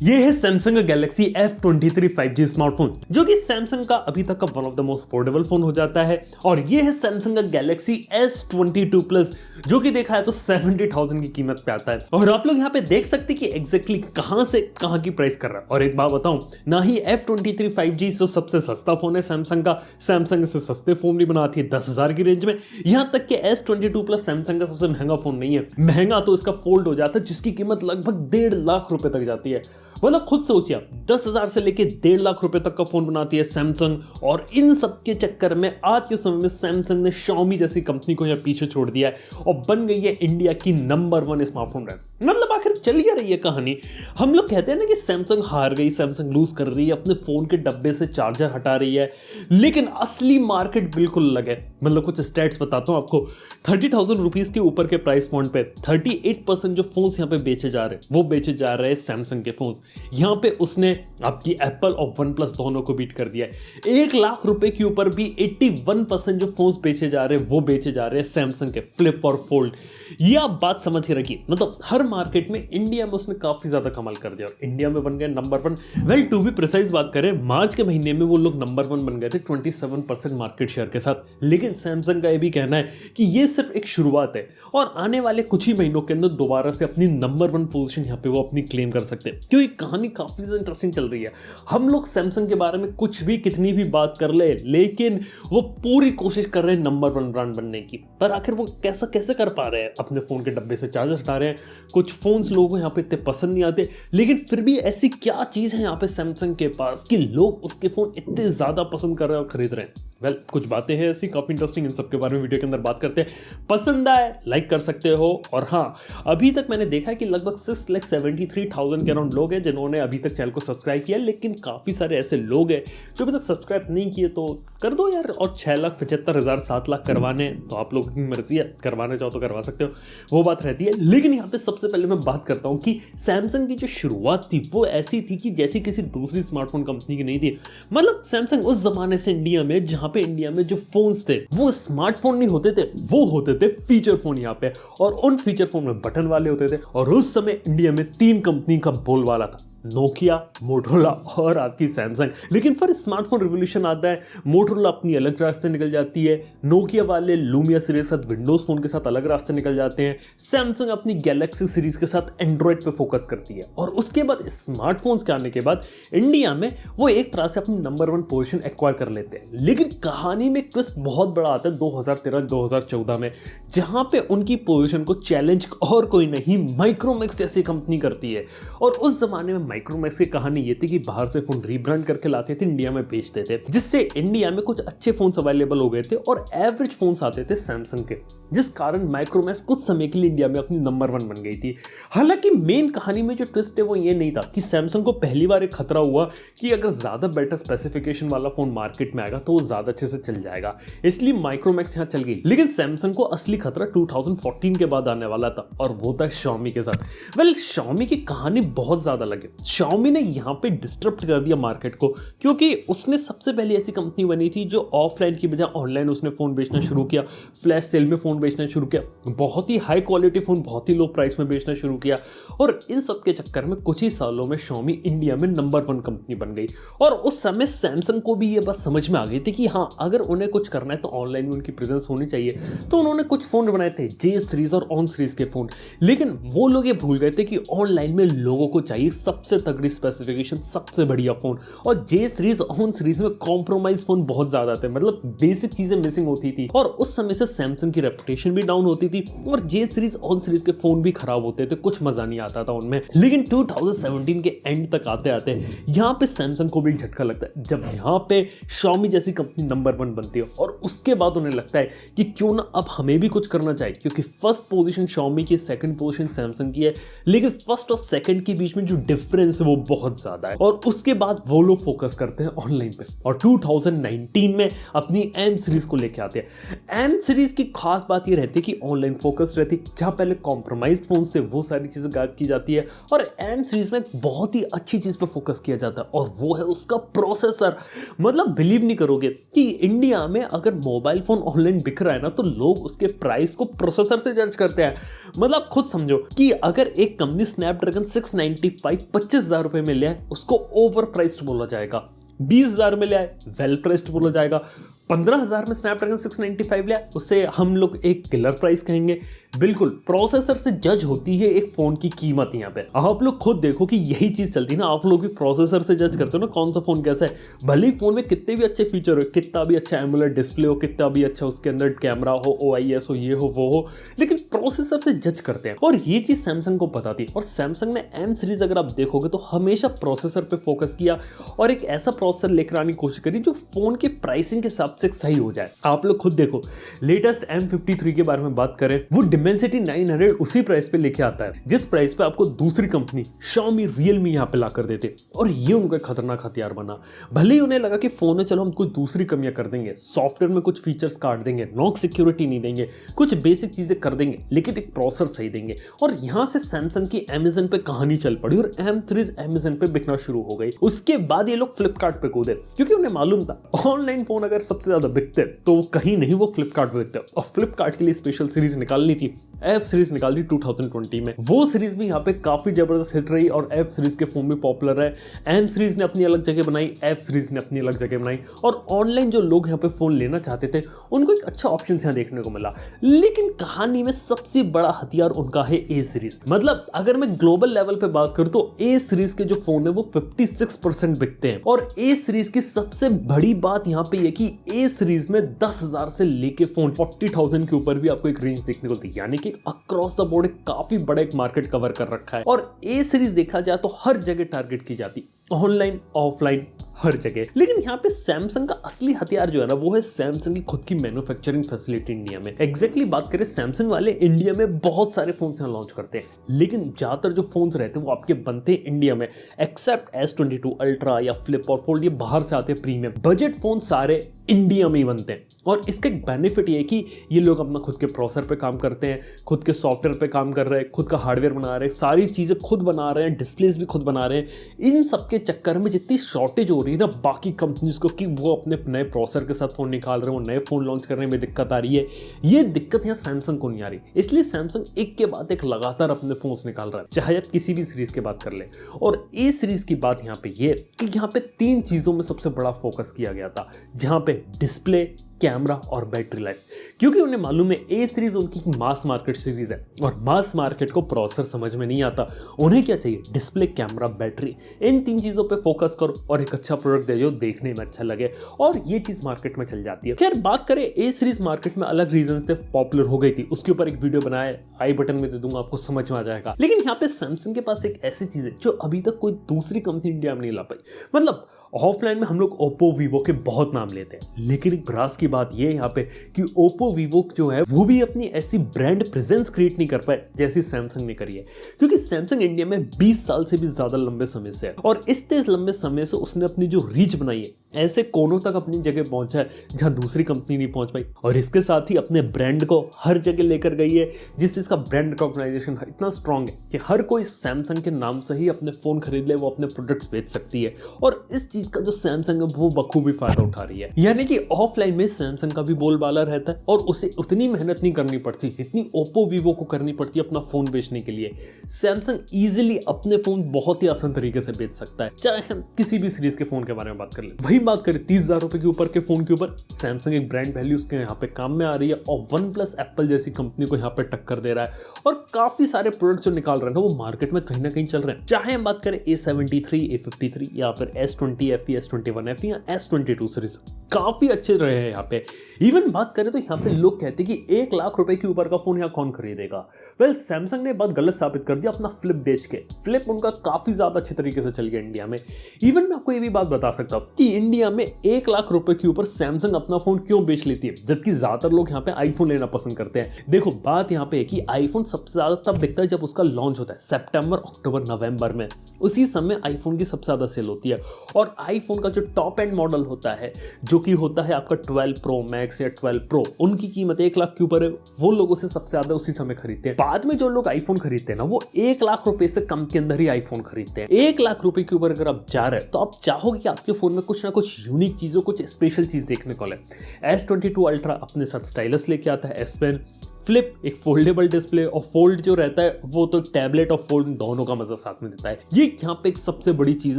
ये है सैमसंग का गैलेक्सी F23 5G स्मार्टफोन, जो कि सैमसंग का अभी तक का one of the most affordable phone हो जाता है। और ये है सैमसंग का गैलेक्सी S22 प्लस, जो कि देखा है तो 70,000 की कीमत पे आता है। और आप लोग यहाँ पे देख सकते हैं कि एग्जैक्टली कहां से कहां की प्राइस कर रहा है। और एक बात बताऊं, ना ही F23 5G जो सबसे सस्ता फोन है सैमसंग का, सैमसंग से सस्ते फोन भी बनाती है 10,000 की रेंज में। यहां तक कि S22 प्लस सैमसंग का सबसे महंगा फोन नहीं है, महंगा तो इसका फोल्ड हो जाता है, जिसकी कीमत लगभग 1.5 लाख रुपए तक जाती है। मतलब खुद सोचिए, 10,000 से लेके 1.5 लाख रुपए तक का फोन बनाती है सैमसंग। और इन सब के चक्कर में आज के समय में सैमसंग ने Xiaomi जैसी कंपनी को यहाँ पीछे छोड़ दिया है और बन गई है इंडिया की नंबर 1 स्मार्टफोन ब्रांड। मतलब आखिर चल क्या रही है कहानी। हम लोग कहते हैं ना कि सैमसंग हार गई, सैमसंग लूज कर रही है, अपने फोन के डब्बे से चार्जर हटा रही है, लेकिन असली मार्केट बिल्कुल अलग है। मतलब कुछ स्टैट्स बताता हूं आपको। 30,000 रुपीज के ऊपर के प्राइस पॉइंट पे 38% जो फोन्स यहाँ पे बेचे जा रहे हैं वो बेचे जा रहे हैं सैमसंग के फोन्स। यहाँ पे उसने आपकी एप्पल और वन प्लस दोनों को बीट कर दिया है। 1 लाख रुपए के ऊपर भी 81% जो फोन्स बेचे जा रहे हैं वो बेचे जा रहे हैं सैमसंग के फ्लिप और फोल्ड। ये आप बात समझ के रखिए। मतलब हर मार्केट में इंडिया में उसने काफी ज्यादा कमाल कर दिया और इंडिया में बन गया number 1। Well to be precise बात करें, मार्च के महीने में वो लोग नंबर 1 बन गए थे 27% मार्केट शेयर के साथ। लेकिन सैमसंग का ये भी कहना है कि ये सिर्फ एक शुरुआत है और आने वाले कुछ ही महीनों के अंदर दोबारा से अपनी नंबर 1 पोजीशन यहाँ पे वो अपनी क्लेम कर सकते हैं, क्योंकि कहानी काफी ज्यादा इंटरेस्टिंग चल रही है। हम लोग सैमसंग के बारे में कुछ भी कितनी भी बात कर ले, लेकिन वो पूरी कोशिश कर रहे हैं नंबर 1 ब्रांड बनने की। पर आखिर वो कैसे कर पा रहे हैं। अपने फोन के डब्बे से चार्जर हटा रहे हैं, कुछ फोन्स लोगों को यहाँ पे इतने पसंद नहीं आते, लेकिन फिर भी ऐसी क्या चीज है यहाँ पे सैमसंग के पास कि लोग उसके फोन इतने ज्यादा पसंद कर रहे हैं और खरीद रहे हैं। वेल कुछ बातें हैं ऐसी काफी इंटरेस्टिंग, इन सब के बारे में वीडियो के अंदर बात करते हैं। पसंद आए लाइक कर सकते हो। और हाँ, अभी तक मैंने देखा है कि लगभग 6,73,000 के अराउंड लोग हैं जिन्होंने अभी तक चैनल को सब्सक्राइब किया, लेकिन काफी सारे ऐसे लोग हैं जो अभी तक सब्सक्राइब नहीं किए। तो कर दो यार। और 6,75,000 7 लाख करवाने तो आप लोगों की मर्जी है, करवाना चाहो तो करवा सकते हो, वो बात रहती है। लेकिन यहाँ पे सबसे पहले मैं बात करता हूँ कि सैमसंग की जो शुरुआत थी वो ऐसी थी कि जैसी किसी दूसरी स्मार्टफोन कंपनी की नहीं थी। मतलब सैमसंग उस जमाने से इंडिया में, जहां पे इंडिया में जो फोन्स थे वो स्मार्टफोन नहीं होते थे, वो होते थे फीचर फोन यहाँ पे। और उन फीचर फोन में बटन वाले होते थे। और उस समय इंडिया में 3 कंपनी का बोलबाला था, नोकिया, मोटोरोला और आपकी सैमसंग। लेकिन फिर स्मार्टफोन रिवॉल्यूशन आता है, मोटोरोला अपनी अलग रास्ते निकल जाती है, नोकिया वाले लूमिया सीरीज के साथ विंडोज फोन के साथ अलग रास्ते निकल जाते हैं, सैमसंग अपनी गैलेक्सी सीरीज के साथ एंड्रॉइड पे फोकस करती है। और उसके बाद स्मार्टफोन्स के आने के बाद इंडिया में वो एक तरह से अपनी नंबर 1 पोजीशन एक्वायर कर लेते हैं। लेकिन कहानी में ट्विस्ट बहुत बड़ा आता है 2013-2014 में, जहां पे उनकी पोजीशन को चैलेंज और कोई नहीं, माइक्रोमैक्स जैसी कंपनी करती है। और उस जमाने में माइक्रोमैक्स की कहानी ये थी कि बाहर से फोन रीब्रांड करके लाते थे, इंडिया में बेचते थे, जिससे इंडिया में कुछ अच्छे फोन्स अवेलेबल हो गए थे और एवरेज फोन्स आते थे सैमसंग के, जिस कारण माइक्रोमैक्स कुछ समय के लिए इंडिया में अपनी नंबर 1 बन गई थी। हालांकि मेन कहानी में जो ट्विस्ट है वो ये नहीं था कि सैमसंग को पहली बार एक खतरा हुआ कि अगर ज्यादा बेटर स्पेसिफिकेशन वाला फोन मार्केट में आएगा तो वो ज्यादा अच्छे से चल जाएगा, इसलिए माइक्रोमैक्स यहाँ चल गई। लेकिन सैमसंग को असली खतरा 2014 के बाद आने वाला था और वो था Xiaomi के साथ। वेल Xiaomi की कहानी बहुत ज्यादा अलग है। Xiaomi ने यहाँ पे डिस्टर्ब कर दिया मार्केट को, क्योंकि उसने सबसे पहले ऐसी कंपनी बनी थी जो ऑफलाइन की बजाय ऑनलाइन उसने फोन बेचना शुरू किया, फ्लैश सेल में फोन बेचना शुरू किया, बहुत ही हाई क्वालिटी फोन बहुत ही लो प्राइस में बेचना शुरू किया। और इन सब के चक्कर में कुछ ही सालों में Xiaomi इंडिया में नंबर 1 कंपनी बन गई। और उस समय सैमसंग को भी ये बात समझ में आ गई थी कि हाँ, अगर उन्हें कुछ करना है तो ऑनलाइन में उनकी प्रेजेंस होनी चाहिए। तो उन्होंने कुछ फोन बनाए थे, J सीरीज और ऑन सीरीज के फोन। लेकिन वो लोग ये भूल गए थे कि ऑनलाइन में लोगों को चाहिए सबसे तगड़ी स्पेसिफिकेशन, सबसे बढ़िया फोन। और J सीरीज ऑन सीरीज में कॉम्प्रोमाइज फोन बहुत ज्यादा थे, मतलब बेसिक चीजें मिसिंग होती थी। और उस समय से सैमसंग की रेपुटेशन भी डाउन होती थी और J सीरीज ऑन सीरीज के फोन भी खराब होते थे, कुछ मजा नहीं आता था उनमें। लेकिन 2017 के एंड तक आते आते यहाँ पे सैमसंग को भी झटका लगता है, जब यहाँ पे Xiaomi जैसी कंपनी नंबर 1 बनती है। और उसके बाद उन्हें लगता है कि क्यों ना अब हमें भी कुछ करना चाहिए, क्योंकि फर्स्ट पोजीशन Xiaomi की, सेकंड पोजीशन सैमसंग की है, लेकिन फर्स्ट और सेकंड के बीच में जो डिफरेंस है वो बहुत ज्यादा है। और उसके बाद वो लोग फोकस करते हैं ऑनलाइन पे और 2019 में अपनी M सीरीज को लेके आते हैं। M सीरीज की खास बात ये रहती है कि ऑनलाइन फोकस रहती है, जहां पहले कॉम्प्रोमाइज्ड फोन्स थे वो सारी चीजें गायब की जाती है। और M सीरीज में बहुत ही अच्छी चीज पे फोकस किया जाता है और वो है उसका प्रोसेसर। मतलब बिलीव नहीं करोगे कि इंडिया में अगर मोबाइल फोन ऑनलाइन बिक रहा है ना, तो लोग उसके प्राइस को प्रोसेसर से जज करते हैं। मतलब खुद समझो कि अगर एक कंपनी स्नैपड्रैगन 695 25,000 रुपए में ले आए उसको ओवर प्राइस्ड बोला जाएगा, 20,000 में ले आए वेल प्राइस्ड बोला जाएगा, 15,000 में स्नैपड्रैगन 695 लिया उसे हम लोग एक किलर प्राइस कहेंगे। बिल्कुल प्रोसेसर से जज होती है एक फोन की कीमत। यहाँ पे आप लोग खुद देखो कि यही चीज चलती है ना, आप लोग भी प्रोसेसर से जज करते हो ना कौन सा फोन कैसा है। भले ही फोन में कितने भी अच्छे फीचर हो, कितना भी अच्छा एमुलेट डिस्प्ले हो, कितना भी अच्छा उसके अंदर कैमरा हो, OIS हो, ये हो वो हो, लेकिन प्रोसेसर से जज करते हैं। और ये चीज सैमसंग को पता थी और सैमसंग ने M सीरीज अगर आप देखोगे तो हमेशा प्रोसेसर पे फोकस किया और एक ऐसा प्रोसेसर लेकर आने की कोशिश करी जो फोन के प्राइसिंग के हिसाब से सही हो जाए। आप लोग खुद देखो लेटेस्ट M53 के बारे में बात करें, वो Dimensity 900 उसी प्राइस पे लेके आता है जिस प्राइस पे आपको दूसरी कंपनी Xiaomi, Realme यहाँ पे ला कर देते, और ये उनका खतरनाक हथियार बना। भले ही उन्हें लगा कि फोन में चलो हम कुछ दूसरी कमियां कर देंगे, सॉफ्टवेयर में कुछ फीचर्स काट देंगे, नॉक सिक्योरिटी नहीं देंगे, कुछ बेसिक चीजें कर देंगे, लेकिन एक प्रोसेसर सही देंगे। और यहाँ से सैमसंग की Amazon पे कहानी चल पड़ी और M सीरीज Amazon पे बिकना शुरू हो गई। उसके बाद ये लोग फ्लिपकार्ट पे कूदे क्योंकि उन्हें मालूम था ऑनलाइन फोन अगर सबसे ज्यादा बिकते तो कहीं नहीं वो फ्लिपकार्ट पे बिकते, और फ्लिपकार्ट के लिए स्पेशल सीरीज निकालनी थी। F सीरीज निकाल दी 2020 में, वो सीरीज भी यहाँ पे काफी जबरदस्त हिट रही और F सीरीज के फोन भी पॉपुलर है। M सीरीज ने अपनी अलग जगह बनाई, F सीरीज ने अपनी अलग जगह बनाई, और ऑनलाइन जो लोग यहाँ पे फोन लेना चाहते थे उनको एक अच्छा ऑप्शन यहाँ देखने को मिला। लेकिन कहानी में सबसे बड़ा हथियार उनका है A सीरीज। मतलब अगर मैं ग्लोबल लेवल पे बात करूं तो A सीरीज के जो फोन है वो 56% बिकते हैं, और A सीरीज की सबसे बड़ी बात यहाँ पे ये कि A सीरीज में 10,000 से लेके फोन 40,000 के ऊपर भी आपको एक रेंज देखने को दी, यानी कि अक्रॉस द बोर्ड काफी बड़ा एक मार्केट कवर कर रखा है। और A सीरीज देखा जाए तो हर जगह टारगेट की जाती, ऑनलाइन ऑफलाइन हर जगह। लेकिन यहाँ पे सैमसंग का असली हथियार जो है ना वो है सैमसंग की खुद की मैन्युफैक्चरिंग फैसिलिटी इंडिया में। एग्जैक्टली बात करें सैमसंग वाले इंडिया में बहुत सारे फोन यहाँ लॉन्च करते हैं, लेकिन ज्यादातर जो फोन रहते हैं वो आपके बनते हैं इंडिया में, एक्सेप्ट S22 अल्ट्रा या फ्लिप और फोल्ड, ये बाहर से आते हैं प्रीमियम। बजट फोन सारे इंडिया में ही बनते हैं, और इसका एक बेनिफिट ये है कि ये लोग अपना खुद के प्रोसेसर पे काम करते हैं, खुद के सॉफ्टवेयर पे काम कर रहे हैं, खुद का हार्डवेयर बना रहे हैं, सारी चीजें खुद बना रहे हैं, डिस्प्लेस भी खुद बना रहे हैं। इन सब के चक्कर में जितनी शॉर्टेज हो रही है ना बाकी कंपनीज को कि वो अपने नए प्रोसेसर के साथ फोन निकाल रहे हैं, वो नए फोन लॉन्च करने में दिक्कत आ रही है, ये दिक्कत यहाँ सैमसंग को नहीं आ रही। इसलिए सैमसंग एक के बाद एक लगातार अपने फोन निकाल रहा है, चाहे आप किसी भी सीरीज की बात कर ले। और A सीरीज की बात यहाँ पे ये कि यहाँ पे 3 चीजों में सबसे बड़ा फोकस किया गया था, जहां पे डिस्प्ले, कैमरा और बैटरी लाइफ, क्योंकि उन्हें मालूम है A सीरीज उनकी मास मार्केट सीरीज है और मास मार्केट को प्रोसेसर समझ में नहीं आता। उन्हें क्या चाहिए? डिस्प्ले, कैमरा, बैटरी, इन 3 चीजों पे फोकस करो और एक अच्छा प्रोडक्ट दे जो देखने में अच्छा लगे, और ये चीज मार्केट में चल जाती है। खैर बात करें A सीरीज मार्केट में अलग रीजन से पॉपुलर हो गई थी, उसके ऊपर एक वीडियो बनाया, आई बटन में दे दूंगा, आपको समझ में आ जाएगा। लेकिन यहाँ पे सैमसंग के पास एक ऐसी चीज है जो अभी तक कोई दूसरी कंपनी इंडिया में नहीं ला पाई। मतलब ऑफलाइन में हम लोग ओप्पो, वीवो के बहुत नाम लेते हैं, लेकिन एक भ्रास की बात यह है यहाँ पे कि ओप्पो, वीवो जो है वो भी अपनी ऐसी ब्रांड प्रेजेंस क्रिएट नहीं कर पाए जैसी सैमसंग ने करी है, क्योंकि सैमसंग इंडिया में 20 साल से भी ज्यादा लंबे समय से है, और इस लंबे समय से उसने अपनी जो रीच बनाई है ऐसे कोनों तक अपनी जगह पहुंचा है जहां दूसरी कंपनी नहीं पहुंच पाई, और इसके साथ ही अपने ब्रांड को हर जगह लेकर गई है, जिससे इसका ब्रांड रिकॉग्नाइजेशन इतना स्ट्रांग है कि हर कोई सैमसंग के नाम से ही अपने फोन खरीद ले, वो अपने प्रोडक्ट्स बेच सकती है। और इस चीज का जो सैमसंग है वो बखूबी फायदा उठा रही है, यानी कि ऑफलाइन में सैमसंग का भी बोलबाला रहता है और उसे उतनी मेहनत नहीं करनी पड़ती जितनी ओप्पो, वीवो को करनी पड़ती है अपना फोन बेचने के लिए। सैमसंग इजिली अपने फोन बहुत ही आसान तरीके से बेच सकता है, चाहे हम किसी भी सीरीज के फोन के बारे में बात कर ले। वही बात करें 30,000 रुपए के ऊपर के फोन के ऊपर, सैमसंग एक ब्रांड वैल्यू उसके यहाँ पे काम में आ रही है, और वन प्लस, एप्पल जैसी कंपनी को यहाँ पे टक्कर दे रहा है, और काफी सारे प्रोडक्ट जो निकाल रहे हैं वो मार्केट में कहीं ना कहीं चल रहे हैं। चाहे हम बात करें A73, A53 या फिर S20 FE, S21 FE या S22 सीरीज, काफी अच्छे रहे हैं यहाँ पे। इवन बात करें तो यहाँ पे लोग कहते हैं कि 1 लाख रुपए के ऊपर का फोन यहाँ कौन खरीदेगा। वेल, सैमसंग ने बात गलत साबित कर दिया अपना फ्लिप बेच के। फ्लिप उनका काफी ज्यादा अच्छे तरीके से चल गया इंडिया में। इवन मैं आपको ये भी बात बता सकता हूँ कि इंडिया में 1 लाख रुपए के ऊपर सैमसंग अपना फोन क्यों बेच लेती है, जबकि ज्यादातर लोग यहाँ पे आईफोन लेना पसंद करते हैं। देखो बात यहाँ पे है कि आईफोन सबसे ज्यादा तब बिकता है जब उसका लॉन्च होता है, सितंबर, अक्टूबर, नवंबर में, उसी समय आईफोन की सबसे ज्यादा सेल होती है। और आईफोन का जो टॉप एंड मॉडल होता है, जो कि होता है आपका 12 प्रो मैक्स या 12 प्रो, उनकी कीमत 1 लाख के ऊपर है। वो लोगों से सबसे ज्यादा उसी समय खरीदते हैं। बाद में जो लोग आईफोन खरीदते हैं ना, वो 1 लाख रुपए से कम के अंदर ही आईफोन खरीदते हैं। 1 लाख रुपए के ऊपर अगर आप जा रहे हैं तो आप चाहोगे कि आपके फोन में कुछ ना कुछ यूनिक चीजों, कुछ स्पेशल चीज देखने को मिले। S22 अल्ट्रा अपने साथ स्टाइलस लेके आता है, S पेन, फ्लिप, एक फोल्डेबल डिस्प्ले, और फोल्ड जो रहता है वो तो टैबलेट और फोल्ड दोनों का मजा साथ में देता है। ये यहाँ पे एक सबसे बड़ी चीज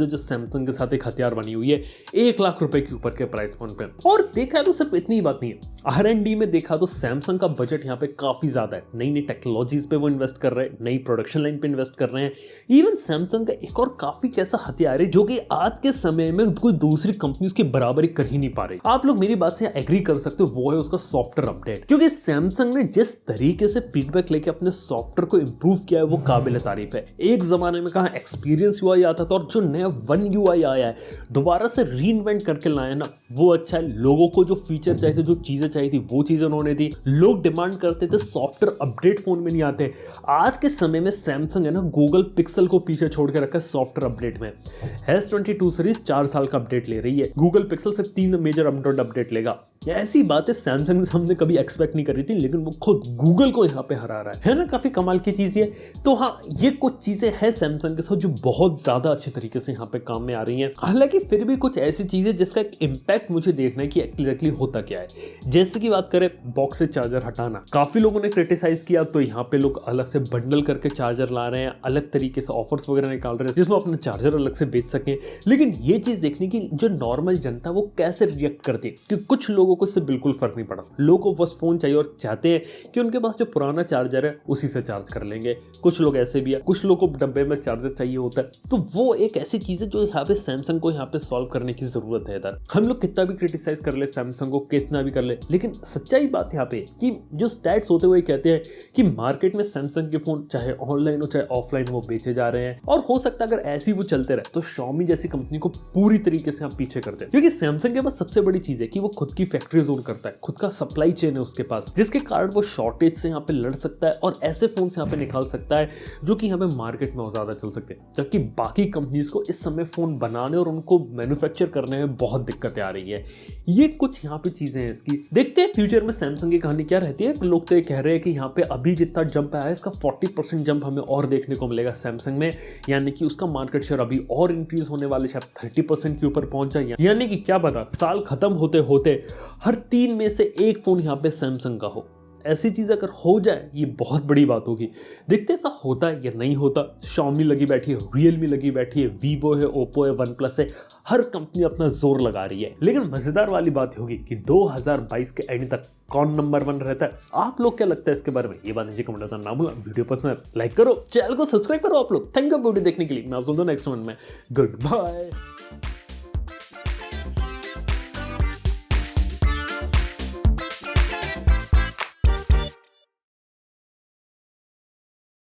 है जो सैमसंग के साथ एक हथियार बनी हुई है 1 लाख रुपए के ऊपर के प्राइस पॉइंट पे। और देखा है तो सिर्फ इतनी ही बात नहीं है, R&D में देखा तो सैमसंग का बजट यहाँ पे काफी ज्यादा है। नई नई टेक्नोलॉजीज पे वो इन्वेस्ट कर रहे हैं, नई प्रोडक्शन लाइन पे इन्वेस्ट कर रहे हैं। इवन सैमसंग का एक और काफी कैसा हथियार है जो कि आज के समय में कोई दूसरी कंपनी उसकी बराबरी कर ही नहीं पा रही। आप लोग मेरी बात से एग्री कर सकते हो, वो है उसका सॉफ्टवेयर अपडेट। क्योंकि सैमसंग ने जिस तरीके से फीडबैक लेके अपने सॉफ्टवेयर को इंप्रूव किया है वो काबिल तारीफ है। एक जमाने में कहा एक्सपीरियंस UI आता था, और जो नया One UI आया है दोबारा से रीइन्वेंट करके लाया ना, वो अच्छा है। लोगों को जो फीचर चाहिए थे, जो चीजें चाहिए थी, वो चीजें उन्होंने दी। लोग डिमांड करते थे सॉफ्टवेयर अपडेट फोन में नहीं आते। आज के समय में सैमसंग है ना गूगल पिक्सल को पीछे छोड़ के रखा है सॉफ्टवेयर अपडेट में। S22 सीरीज 4 साल का अपडेट ले रही है, गूगल पिक्सल से 3 मेजर अपडेट लेगा। ऐसी बातें सैमसंग से हमने कभी एक्सपेक्ट नहीं करी थी, लेकिन वो खुद गूगल को यहाँ पे हरा रहा है ना। काफी कमाल की चीज ये। तो हाँ, ये कुछ चीजें हैं सैमसंग के साथ जो बहुत ज्यादा अच्छे तरीके से यहाँ पे काम में आ रही हैं। हालांकि फिर भी कुछ ऐसी चीजें जिसका एक इम्पैक्ट मुझे देखना है कि एग्जैक्टली होता क्या है। जैसे की बात करें बॉक्स से चार्जर हटाना, काफी लोगों ने क्रिटिसाइज किया, तो यहाँ पे लोग अलग से बंडल करके चार्जर ला रहे हैं, अलग तरीके से ऑफर्स वगैरह निकाल रहे हैं जिसमें अपना चार्जर अलग से बेच सकें। लेकिन ये चीज देखने की जो नॉर्मल जनता वो कैसे रिएक्ट करती है, क्योंकि कुछ लोगों को इससे बिल्कुल फर्क नहीं पड़ा। लोगों को बस फोन चाहिए और चाहते हैं कि उनके पास जो पुराना चार्जर है उसी से चार्ज कर लेंगे। कुछ लोग ऐसे भी है, कुछ लोगों को डब्बे में चार्जर चाहिए होता है। तो वो एक ऐसी चीज है जो यहाँ पे सैमसंग को यहाँ पे सॉल्व करने की जरूरत है। इधर हम लोग कितना भी क्रिटिसाइज कर ले सैमसंग को, कितना भी कर ले, लेकिन सच्चाई बात यहाँ पे कि जो स्टैट्स होते हुए कहते हैं कि मार्केट में सैमसंग के फोन चाहे ऑनलाइन हो चाहे ऑफलाइन वो बेचे जा रहे हैं। और हो सकता है अगर ऐसी वो चलते रहे तो Xiaomi जैसी कंपनी को पूरी तरीके से हम पीछे करते हैं। क्योंकि सैमसंग के पास सबसे बड़ी चीज है कि वो खुद की फैक्ट्री जोन करता है, खुद का सप्लाई चेन है उसके पास, जिसके कारण वो शॉर्टेज से यहाँ पे लड़ सकता है और ऐसे फोन से यहाँ पे निकाल सकता है जो कि यहाँ पे मार्केट में ज्यादा चल सकते हैं। जबकि बाकी कंपनीज को इस समय फोन बनाने और उनको मैन्युफैक्चर करने में बहुत दिक्कतें आ रही है। ये कुछ यहाँ पे चीजें हैं इसकी। देखते हैं फ्यूचर में सैमसंग की कहानी क्या रहती है। लोग तो ये कह रहे हैं कि यहाँ पे अभी जितना जंप आया है इसका 40% जंप हमें और देखने को मिलेगा सैमसंग में, यानी कि उसका मार्केट शेयर अभी और इंक्रीज होने वाले, शायद 30% के ऊपर पहुंच जाए। यानी कि क्या पता साल खत्म होते होते हर 3 में से 1 फोन यहाँ पे सैमसंग का हो। ऐसी चीज अगर हो जाए ये बहुत बड़ी बात होगी। देखते ऐसा होता है या नहीं होता। Xiaomi लगी बैठी है, Realme लगी बैठी है, Vivo है, Oppo है, OnePlus है, हर कंपनी अपना जोर लगा रही है। लेकिन मजेदार वाली बात होगी कि 2022 के एंड तक कौन नंबर 1 रहता है। आप लोग क्या लगता है इसके बारे में, ये बात नीचे कमेंट करना ना भूलना। वीडियो पसंद है लाइक करो, चैनल को सब्सक्राइब करो। आप लोग थैंक यू वीडियो देखने के लिए। मैं आपसे नेक्स्ट वन में गुड बाय।